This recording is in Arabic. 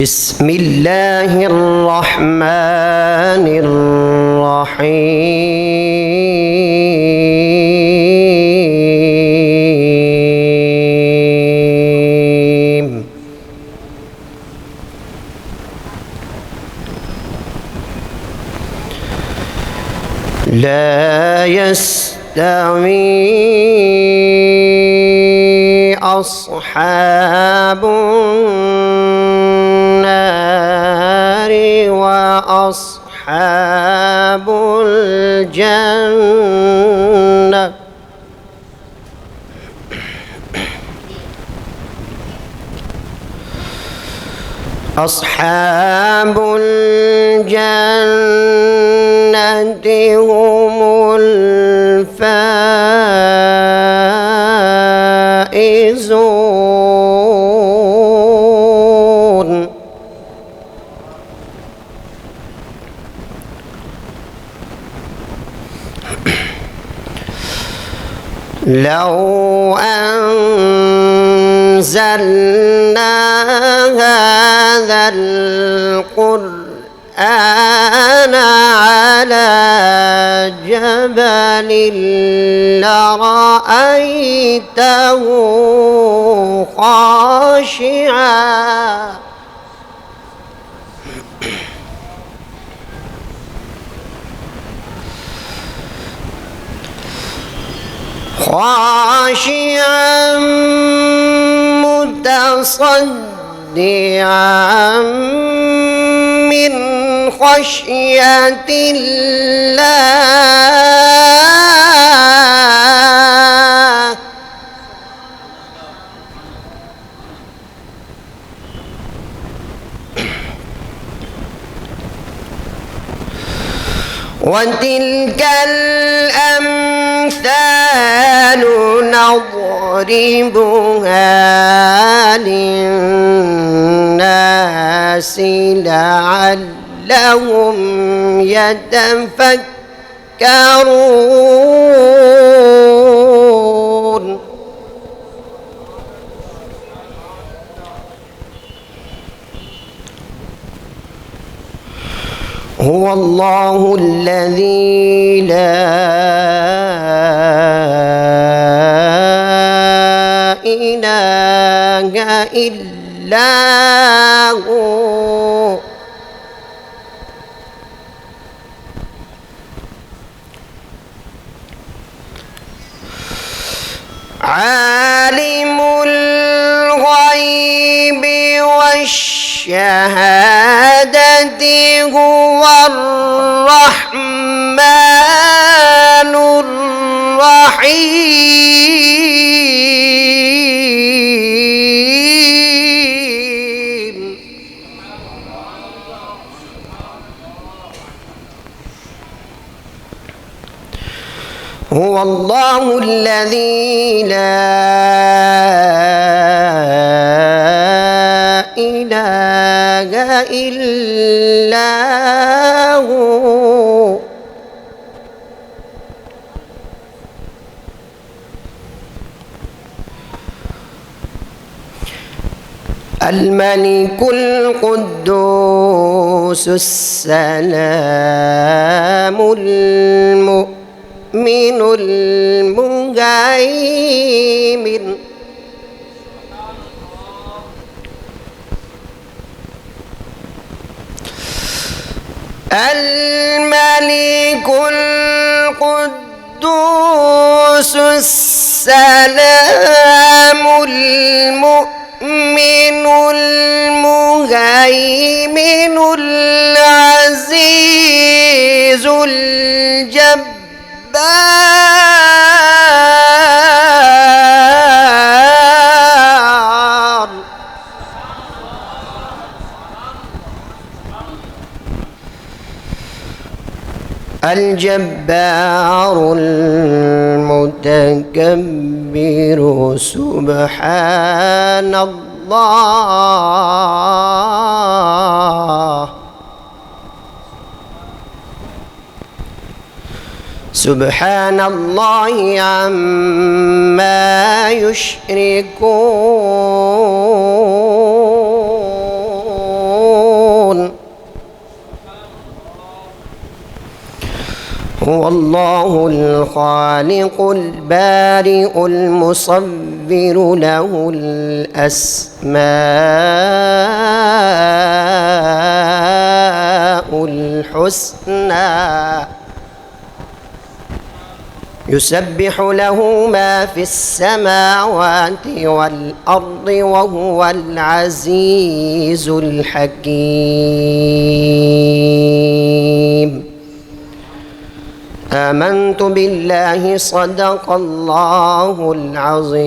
بسم الله الرحمن الرحيم لا يستوي أصحاب النار وأصحاب الجنة أصحاب الجنة هم الفائزون لو أنزلنا هذا القرآن على جبل لرأيته خاشعا متصدعا من خشية الله وتلك الأمثال نضربها للناس لعلهم يتفكرون هو الله الذي لا إله إلا هو عالم الغيب والشهادة هو الرحمن الرحيم هو الله الذي لا إله إلا هو الملك القدوس السلام المؤمن المهيمن الملك القدوس السلام المؤمن المهيمن العزيز الجبار الجبار المتكبر سبحان الله سبحان الله عما يشركون هو الله الخالق البارئ المصور له الأسماء الحسنى يسبح له ما في السماوات والأرض وهو العزيز الحكيم. آمنت بالله صدق الله العظيم.